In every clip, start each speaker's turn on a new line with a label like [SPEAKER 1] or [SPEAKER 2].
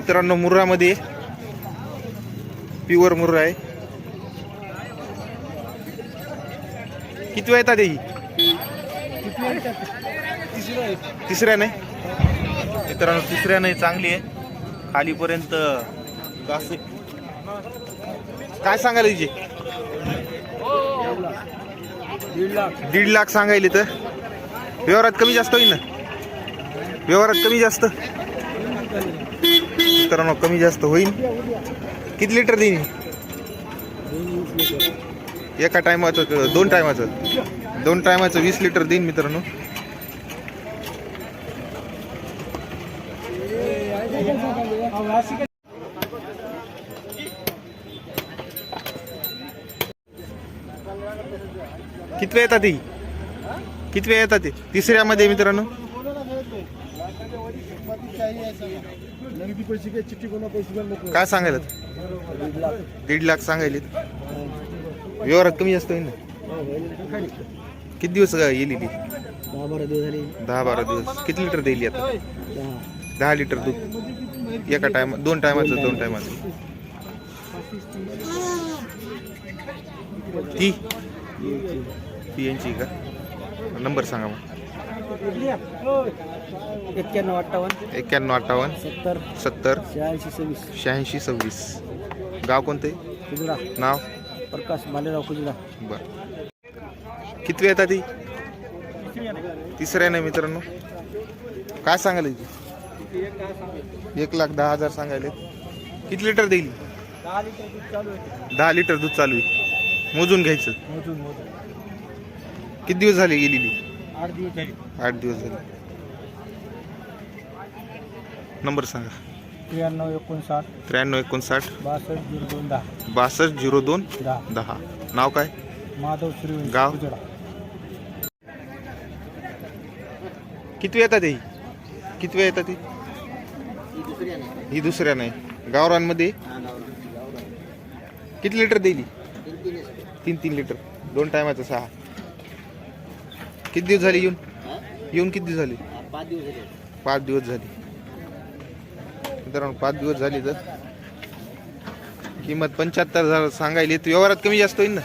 [SPEAKER 1] मित्रांनो मुर्रामध्ये प्युअर मुर्रा आहे. किती वेळ येतात ही? तिसऱ्या नाही मित्रांनो, तिसऱ्या नाही चांगली आहे. खालीपर्यंत काय सांगायला तिचे? 1.5 लाख सांगायले. तर व्यवहारात कमी जास्त होईल ना? व्यवहारात कमी जास्त मित्रांनो, कमी जास्त होईल. किती लिटर देईन एका टायमाचं? दोन टायमाचं 20 लिटर देईन मित्रांनो. किती वेळ येतात ती? तिसऱ्यामध्ये मित्रांनो. काय सांगायला? 1.5 लाख सांगायले. व्यवहारात कमी जास्त होईल ना? किती दिवस येईल? 10-12 दिवस. किती लिटर देईल आता? 10 लिटर दूध एका टायमा, दोन टायमाचं. ती यांची का? नंबर सांगा मग. 9158 70 86 26. गाव कोणते? नाव?
[SPEAKER 2] प्रकाश मालेराव कुजडा.
[SPEAKER 1] बर. किती वेळ येतात ती? तिसऱ्या नाही मित्रांनो. काय सांगायला? 1,10,000 सांगायले. किती लिटर देईल? 10 लिटर दूध चालू आहे. मोजून घ्यायचं. किती दिवस झाले गेलेली? 8 दिवस झाले. नंबर सांगा.
[SPEAKER 2] 9359
[SPEAKER 1] 6359
[SPEAKER 2] 6202
[SPEAKER 1] 10. नाव काय?
[SPEAKER 2] माधव श्री.
[SPEAKER 1] गाव? किती वेळ येतात ही? ही दुसऱ्या नाही. गावरांमध्ये किती लिटर देईल? 3 लिटर. 2 टायमाचं 6. किती दिवस झाले येऊन किती दिवस झाले? 5 दिवस झाले मित्रांनो. 5 दिवस झाले. तर किंमत 75,000 सांगायली. व्यवहारात कमी जास्त होईल ना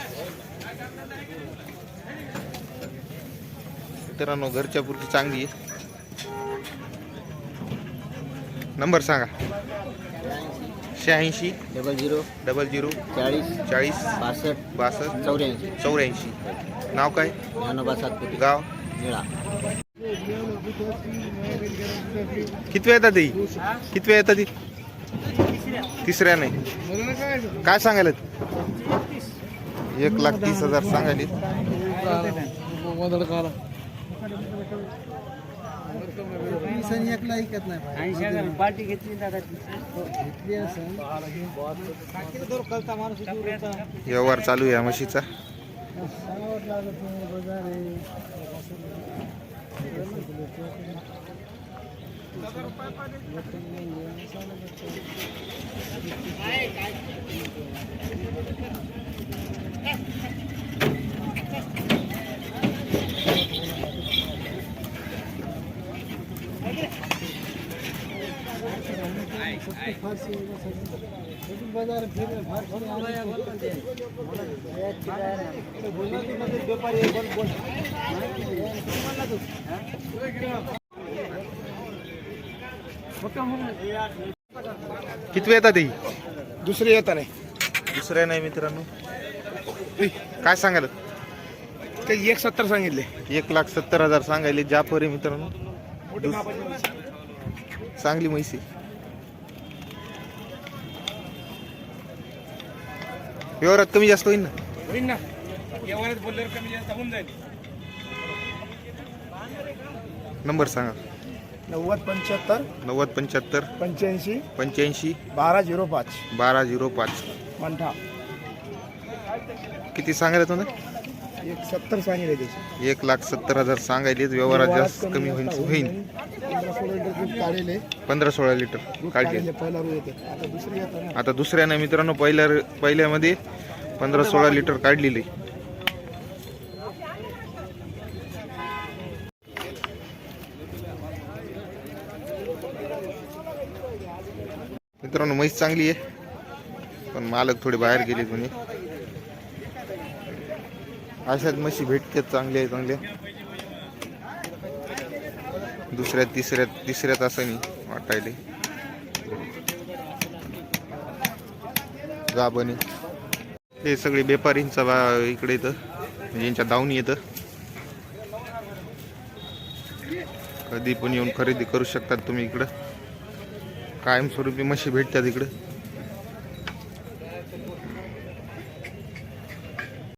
[SPEAKER 1] मित्रांनो? घरच्या पुरती चांगली आहे. नंबर सांगा. 86
[SPEAKER 2] 00
[SPEAKER 1] 00
[SPEAKER 2] 40
[SPEAKER 1] 40
[SPEAKER 2] 62
[SPEAKER 1] 62 84. नाव काय?
[SPEAKER 2] ज्ञानोबा सातपुते.
[SPEAKER 1] गाव?
[SPEAKER 2] निळा.
[SPEAKER 1] किती वेळ येतात ती? तिसऱ्या नाही. काय सांगायला? 1,30,000 सांगायले. व्यवहार चालू आहे म्हशीचा. किती वेळ येतात?
[SPEAKER 2] दुसरी येता नाही.
[SPEAKER 1] दुसऱ्या नाही मित्रांनो. काय सांगायला?
[SPEAKER 2] 170 सांगितले.
[SPEAKER 1] 1,70,000 सांगायले. जाफर मित्रांनो. चांगली म्हैसी. व्यवहारात कमी जास्त होईल ना?
[SPEAKER 2] व्यवहारात बोलल्यावर कमी जास्त होऊन जाईल.
[SPEAKER 1] नंबर सांगा.
[SPEAKER 2] 9075
[SPEAKER 1] 85
[SPEAKER 2] 85 1205
[SPEAKER 1] 1205.
[SPEAKER 2] मंठा.
[SPEAKER 1] किती सांगायला तुम्ही?
[SPEAKER 2] 170 सांगितले त्याचे.
[SPEAKER 1] 1,70,000 सांगायले. व्यवहारात जास्त कमी होईल. 15-16 लिटर काढले. आता दुसऱ्या नाही मित्रांनो. पहिल्यामध्ये 15-16 लिटर काढलेले. मित्रांनो म्हैस चांगली आहे, पण मालक थोडे बाहेर गेले कोणी. अशाच म्हशी भेटतात चांगल्या चांगल्या. दुसऱ्यात तिसऱ्यात असं नाही वाटायले. गाभणी हे सगळे व्यापारींचा इकडे येतं, म्हणजे यांच्या दावणी येतं. कधी पण येऊन खरेदी करू शकतात तुम्ही इकडं. कायमस्वरूपी म्हशी भेटतात इकडं.